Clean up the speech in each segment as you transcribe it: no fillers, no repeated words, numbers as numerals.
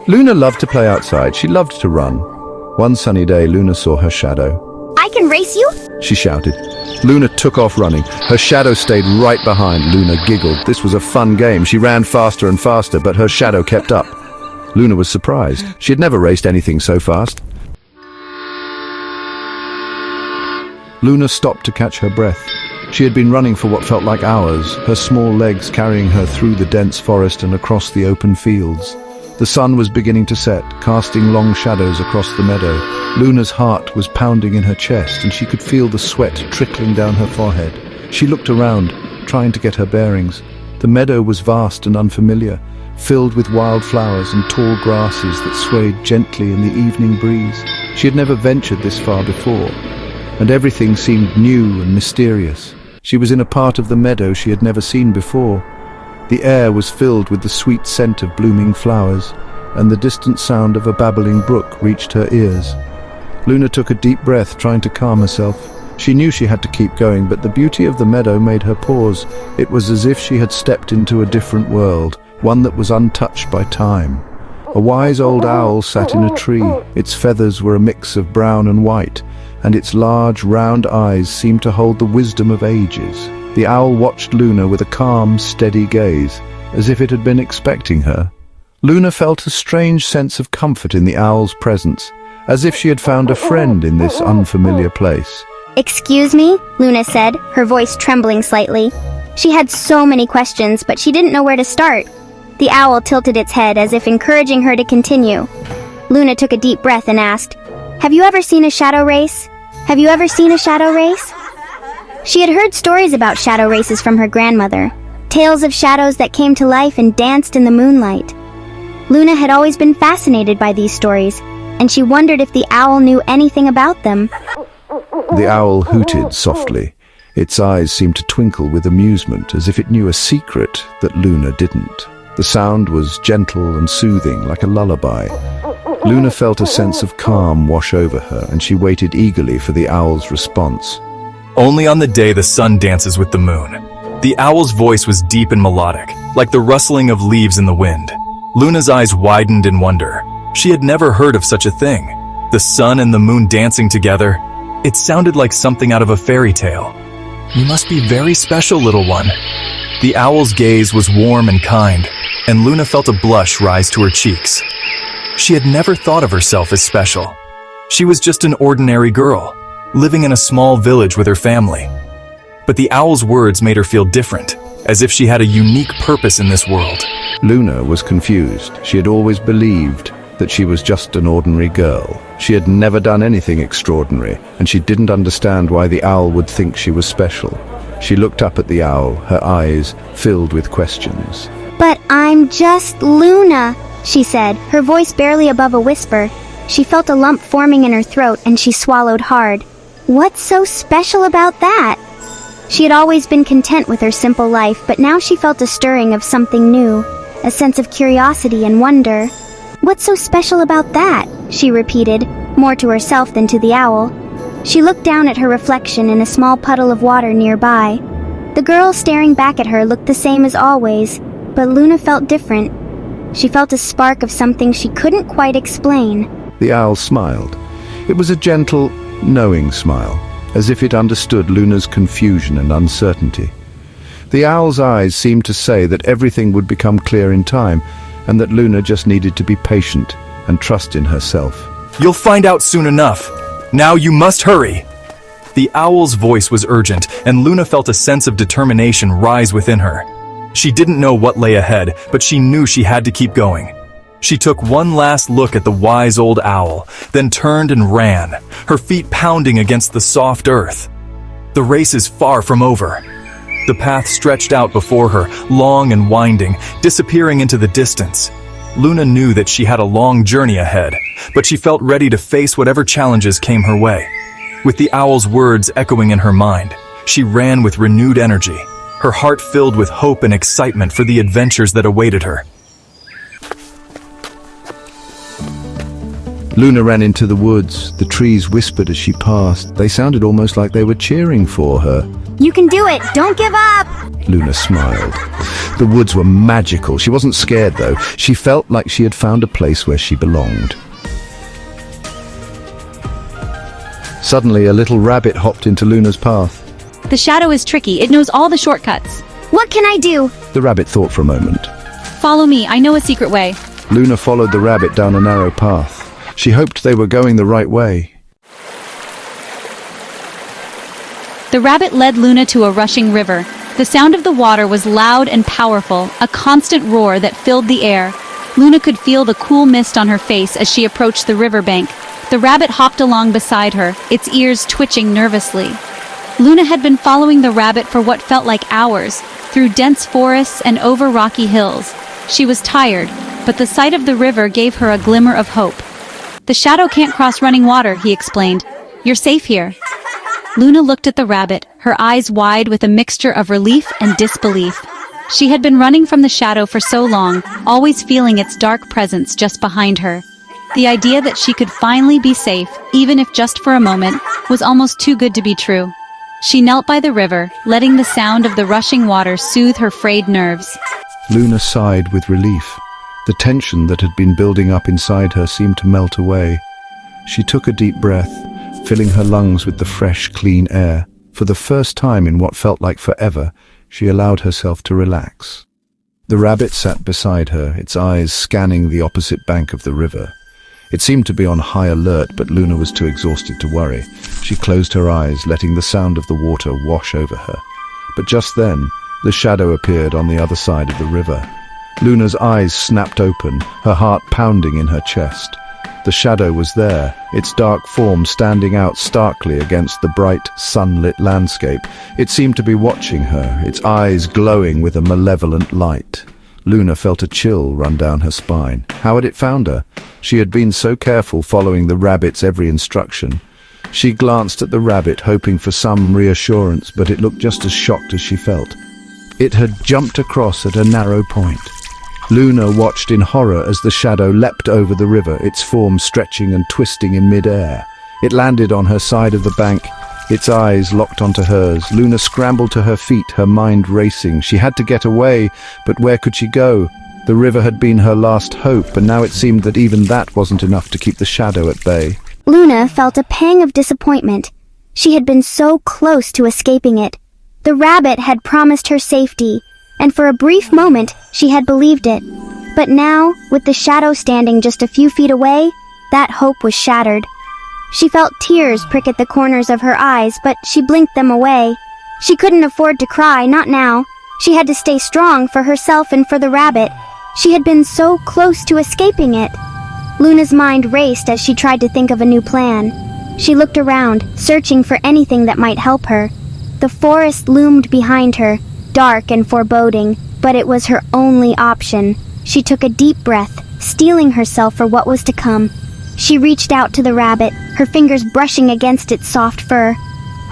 Luna loved to play outside. She loved to run. One sunny day, Luna saw her shadow. I can race you? She shouted. Luna took off running. Her shadow stayed right behind. Luna giggled. This was a fun game. She ran faster and faster, but her shadow kept up. Luna was surprised. She had never raced anything so fast. Luna stopped to catch her breath. She had been running for what felt like hours, her small legs carrying her through the dense forest and across the open fields. The sun was beginning to set, casting long shadows across the meadow. Luna's heart was pounding in her chest, and she could feel the sweat trickling down her forehead. She looked around, trying to get her bearings. The meadow was vast and unfamiliar, filled with wild flowers and tall grasses that swayed gently in the evening breeze. She had never ventured this far before, and everything seemed new and mysterious. She was in a part of the meadow she had never seen before. The air was filled with the sweet scent of blooming flowers, and the distant sound of a babbling brook reached her ears. Luna took a deep breath, trying to calm herself. She knew she had to keep going, but the beauty of the meadow made her pause. It was as if she had stepped into a different world, one that was untouched by time. A wise old owl sat in a tree. Its feathers were a mix of brown and white, and its large, round eyes seemed to hold the wisdom of ages. The owl watched Luna with a calm, steady gaze, as if it had been expecting her. Luna felt a strange sense of comfort in the owl's presence, as if she had found a friend in this unfamiliar place. Excuse me? Luna said, her voice trembling slightly. She had so many questions, but she didn't know where to start. The owl tilted its head as if encouraging her to continue. Luna took a deep breath and asked, "Have you ever seen a shadow race? Have you ever seen a shadow race?" She had heard stories about shadow races from her grandmother, tales of shadows that came to life and danced in the moonlight. Luna had always been fascinated by these stories, and she wondered if the owl knew anything about them. The owl hooted softly. Its eyes seemed to twinkle with amusement, as if it knew a secret that Luna didn't. The sound was gentle and soothing, like a lullaby. Luna felt a sense of calm wash over her, and she waited eagerly for the owl's response. Only on the day the sun dances with the moon. The owl's voice was deep and melodic, like the rustling of leaves in the wind. Luna's eyes widened in wonder. She had never heard of such a thing. The sun and the moon dancing together. It sounded like something out of a fairy tale. "You must be very special, little one." The owl's gaze was warm and kind, and Luna felt a blush rise to her cheeks. She had never thought of herself as special. She was just an ordinary girl, living in a small village with her family. But the owl's words made her feel different, as if she had a unique purpose in this world. Luna was confused. She had always believed that she was just an ordinary girl. She had never done anything extraordinary, and she didn't understand why the owl would think she was special. She looked up at the owl, her eyes filled with questions. "But I'm just Luna," she said, her voice barely above a whisper. She felt a lump forming in her throat, and she swallowed hard. What's so special about that? She had always been content with her simple life, but now she felt a stirring of something new, a sense of curiosity and wonder. "What's so special about that?" she repeated, more to herself than to the owl. She looked down at her reflection in a small puddle of water nearby. The girl staring back at her looked the same as always, but Luna felt different. She felt a spark of something she couldn't quite explain. The owl smiled. It was a gentle, knowing smile, as if it understood Luna's confusion and uncertainty. The owl's eyes seemed to say that everything would become clear in time, and that Luna just needed to be patient and trust in herself. "You'll find out soon enough. Now you must hurry." The owl's voice was urgent, and Luna felt a sense of determination rise within her. She didn't know what lay ahead, but she knew she had to keep going. She took one last look at the wise old owl, then turned and ran, her feet pounding against the soft earth. The race is far from over. The path stretched out before her, long and winding, disappearing into the distance. Luna knew that she had a long journey ahead, but she felt ready to face whatever challenges came her way. With the owl's words echoing in her mind, she ran with renewed energy, her heart filled with hope and excitement for the adventures that awaited her. Luna ran into the woods. The trees whispered as she passed. They sounded almost like they were cheering for her. You can do it! Don't give up! Luna smiled. The woods were magical. She wasn't scared, though. She felt like she had found a place where she belonged. Suddenly, a little rabbit hopped into Luna's path. The shadow is tricky. It knows all the shortcuts. What can I do? The rabbit thought for a moment. Follow me. I know a secret way. Luna followed the rabbit down a narrow path. She hoped they were going the right way. The rabbit led Luna to a rushing river. The sound of the water was loud and powerful, a constant roar that filled the air. Luna could feel the cool mist on her face as she approached the riverbank. The rabbit hopped along beside her, its ears twitching nervously. Luna had been following the rabbit for what felt like hours, through dense forests and over rocky hills. She was tired, but the sight of the river gave her a glimmer of hope. The shadow can't cross running water, he explained. You're safe here. Luna looked at the rabbit, her eyes wide with a mixture of relief and disbelief. She had been running from the shadow for so long, always feeling its dark presence just behind her. The idea that she could finally be safe, even if just for a moment, was almost too good to be true. She knelt by the river, letting the sound of the rushing water soothe her frayed nerves. Luna sighed with relief. The tension that had been building up inside her seemed to melt away. She took a deep breath, filling her lungs with the fresh, clean air. For the first time in what felt like forever, she allowed herself to relax. The rabbit sat beside her, its eyes scanning the opposite bank of the river. It seemed to be on high alert, but Luna was too exhausted to worry. She closed her eyes, letting the sound of the water wash over her. But just then, the shadow appeared on the other side of the river. Luna's eyes snapped open, her heart pounding in her chest. The shadow was there, its dark form standing out starkly against the bright, sunlit landscape. It seemed to be watching her, its eyes glowing with a malevolent light. Luna felt a chill run down her spine. How had it found her? She had been so careful following the rabbit's every instruction. She glanced at the rabbit, hoping for some reassurance, but it looked just as shocked as she felt. It had jumped across at a narrow point. Luna watched in horror as the shadow leapt over the river, its form stretching and twisting in mid-air. It landed on her side of the bank, its eyes locked onto hers. Luna scrambled to her feet, her mind racing. She had to get away, but where could she go? The river had been her last hope, and now it seemed that even that wasn't enough to keep the shadow at bay. Luna felt a pang of disappointment. She had been so close to escaping it. The rabbit had promised her safety, and for a brief moment, she had believed it. But now, with the shadow standing just a few feet away, that hope was shattered. She felt tears prick at the corners of her eyes, but she blinked them away. She couldn't afford to cry, not now. She had to stay strong for herself and for the rabbit. She had been so close to escaping it. Luna's mind raced as she tried to think of a new plan. She looked around, searching for anything that might help her. The forest loomed behind her, dark and foreboding, but it was her only option. She took a deep breath, steeling herself for what was to come. She reached out to the rabbit, her fingers brushing against its soft fur.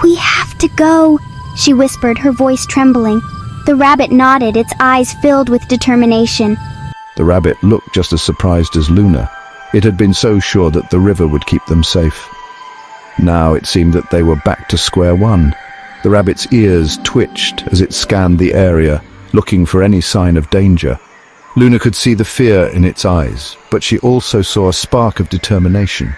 "We have to go," she whispered, her voice trembling. The rabbit nodded, its eyes filled with determination. The rabbit looked just as surprised as Luna. It had been so sure that the river would keep them safe. Now it seemed that they were back to square one. The rabbit's ears twitched as it scanned the area, looking for any sign of danger. Luna could see the fear in its eyes, but she also saw a spark of determination.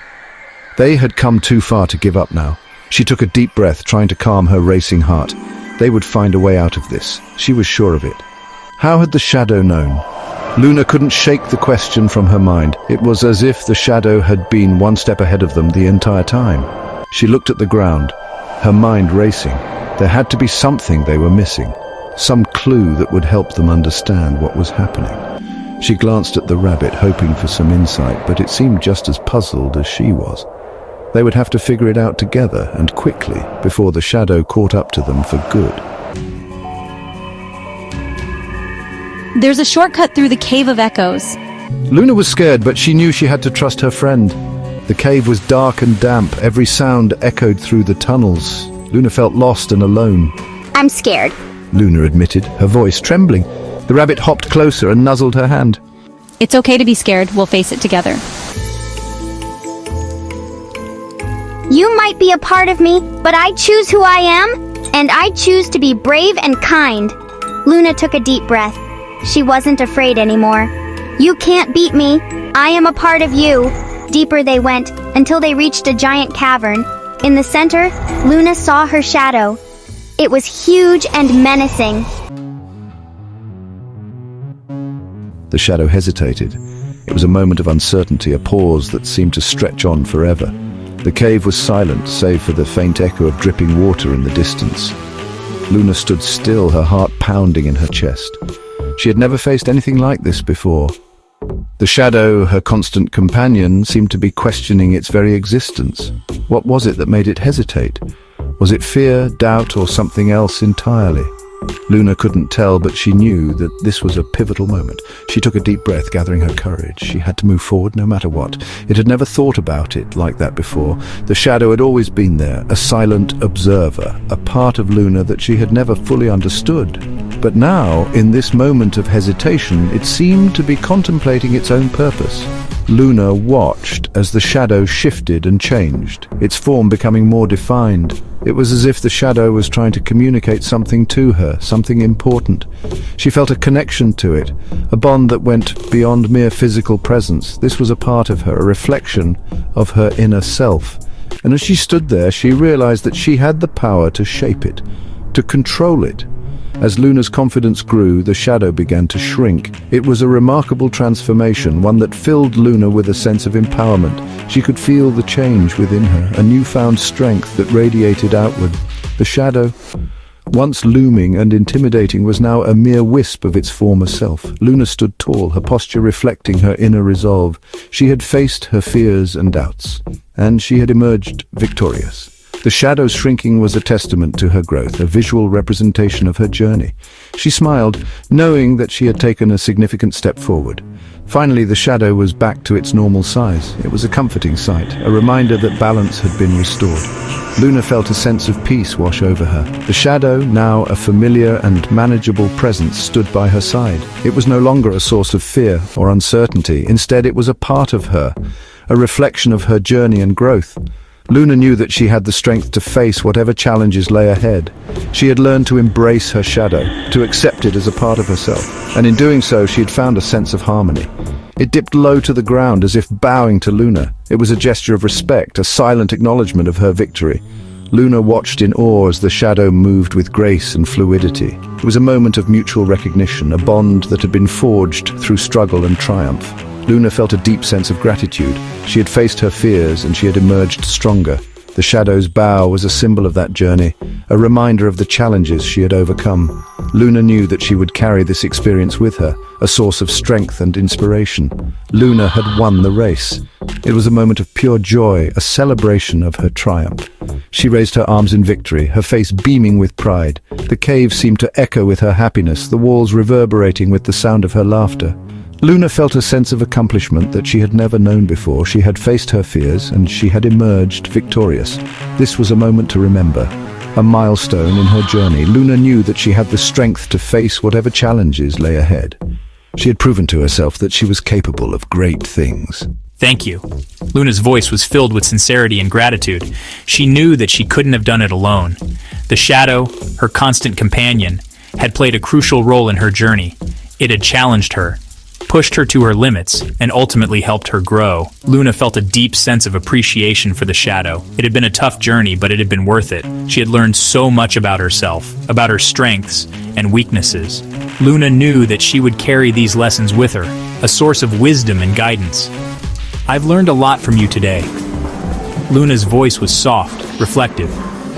They had come too far to give up now. She took a deep breath, trying to calm her racing heart. They would find a way out of this. She was sure of it. How had the shadow known? Luna couldn't shake the question from her mind. It was as if the shadow had been one step ahead of them the entire time. She looked at the ground, her mind racing. There had to be something they were missing, some clue that would help them understand what was happening. She glanced at the rabbit, hoping for some insight, but it seemed just as puzzled as she was. They would have to figure it out together, and quickly, before the shadow caught up to them for good. There's a shortcut through the Cave of Echoes. Luna was scared, but she knew she had to trust her friend. The cave was dark and damp. Every sound echoed through the tunnels. Luna felt lost and alone. "I'm scared." Luna admitted, her voice trembling. The rabbit hopped closer and nuzzled her hand. It's okay to be scared. We'll face it together. "You might be a part of me, but I choose who I am." And I choose to be brave and kind. Luna took a deep breath. She wasn't afraid anymore. You can't beat me. I am a part of you. Deeper they went, until they reached a giant cavern. In the center, Luna saw her shadow. It was huge and menacing. The shadow hesitated. It was a moment of uncertainty, a pause that seemed to stretch on forever. The cave was silent, save for the faint echo of dripping water in the distance. Luna stood still, her heart pounding in her chest. She had never faced anything like this before. The shadow, her constant companion, seemed to be questioning its very existence. What was it that made it hesitate? Was it fear, doubt, or something else entirely? Luna couldn't tell, but she knew that this was a pivotal moment. She took a deep breath, gathering her courage. She had to move forward no matter what. It had never thought about it like that before. The shadow had always been there, a silent observer, a part of Luna that she had never fully understood. But now, in this moment of hesitation, it seemed to be contemplating its own purpose. Luna watched as the shadow shifted and changed, its form becoming more defined. It was as if the shadow was trying to communicate something to her, something important. She felt a connection to it, a bond that went beyond mere physical presence. This was a part of her, a reflection of her inner self. And as she stood there, she realized that she had the power to shape it, to control it. As Luna's confidence grew, the shadow began to shrink. It was a remarkable transformation, one that filled Luna with a sense of empowerment. She could feel the change within her, a newfound strength that radiated outward. The shadow, once looming and intimidating, was now a mere wisp of its former self. Luna stood tall, her posture reflecting her inner resolve. She had faced her fears and doubts, and she had emerged victorious. The shadow's shrinking was a testament to her growth, a visual representation of her journey. She smiled, knowing that she had taken a significant step forward. Finally, the shadow was back to its normal size. It was a comforting sight, a reminder that balance had been restored. Luna felt a sense of peace wash over her. The shadow, now a familiar and manageable presence, stood by her side. It was no longer a source of fear or uncertainty. Instead, it was a part of her, a reflection of her journey and growth. Luna knew that she had the strength to face whatever challenges lay ahead. She had learned to embrace her shadow, to accept it as a part of herself, and in doing so she had found a sense of harmony. It dipped low to the ground as if bowing to Luna. It was a gesture of respect, a silent acknowledgement of her victory. Luna watched in awe as the shadow moved with grace and fluidity. It was a moment of mutual recognition, a bond that had been forged through struggle and triumph. Luna felt a deep sense of gratitude. She had faced her fears and she had emerged stronger. The shadow's bow was a symbol of that journey, a reminder of the challenges she had overcome. Luna knew that she would carry this experience with her, a source of strength and inspiration. Luna had won the race. It was a moment of pure joy, a celebration of her triumph. She raised her arms in victory, her face beaming with pride. The cave seemed to echo with her happiness, the walls reverberating with the sound of her laughter. Luna felt a sense of accomplishment that she had never known before. She had faced her fears and she had emerged victorious. This was a moment to remember, a milestone in her journey. Luna knew that she had the strength to face whatever challenges lay ahead. She had proven to herself that she was capable of great things. Thank you. Luna's voice was filled with sincerity and gratitude. She knew that she couldn't have done it alone. The shadow, her constant companion, had played a crucial role in her journey. It had challenged her, pushed her to her limits, and ultimately helped her grow. Luna felt a deep sense of appreciation for the shadow. It had been a tough journey, but it had been worth it. She had learned so much about herself, about her strengths and weaknesses. Luna knew that she would carry these lessons with her, a source of wisdom and guidance. I've learned a lot from you today. Luna's voice was soft, reflective.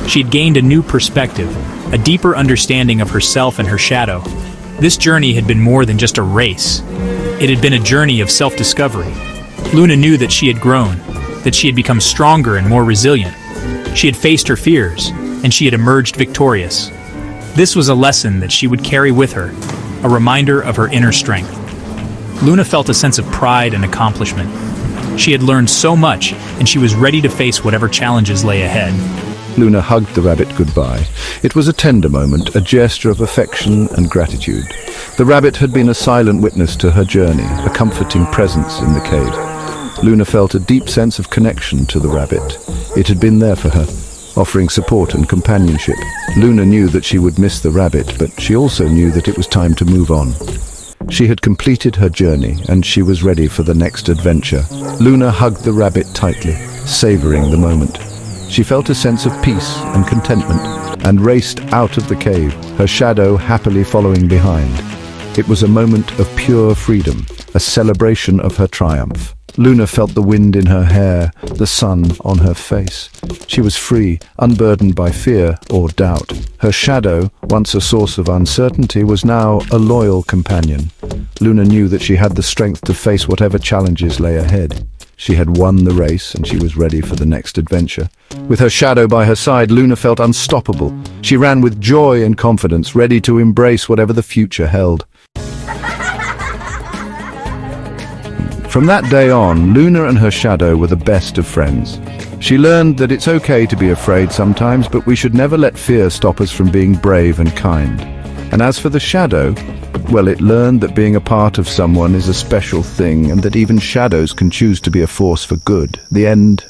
She had gained a new perspective, a deeper understanding of herself and her shadow. This journey had been more than just a race. It had been a journey of self-discovery. Luna knew that she had grown, that she had become stronger and more resilient. She had faced her fears, and she had emerged victorious. This was a lesson that she would carry with her, a reminder of her inner strength. Luna felt a sense of pride and accomplishment. She had learned so much, and she was ready to face whatever challenges lay ahead. Luna hugged the rabbit goodbye. It was a tender moment, a gesture of affection and gratitude. The rabbit had been a silent witness to her journey, a comforting presence in the cave. Luna felt a deep sense of connection to the rabbit. It had been there for her, offering support and companionship. Luna knew that she would miss the rabbit, but she also knew that it was time to move on. She had completed her journey, and she was ready for the next adventure. Luna hugged the rabbit tightly, savoring the moment. She felt a sense of peace and contentment, and raced out of the cave, her shadow happily following behind. It was a moment of pure freedom, a celebration of her triumph. Luna felt the wind in her hair, the sun on her face. She was free, unburdened by fear or doubt. Her shadow, once a source of uncertainty, was now a loyal companion. Luna knew that she had the strength to face whatever challenges lay ahead. She had won the race, and she was ready for the next adventure. With her shadow by her side, Luna felt unstoppable. She ran with joy and confidence, ready to embrace whatever the future held. From that day on, Luna and her shadow were the best of friends. She learned that it's okay to be afraid sometimes, but we should never let fear stop us from being brave and kind. And as for the shadow, well, it learned that being a part of someone is a special thing, and that even shadows can choose to be a force for good. The end.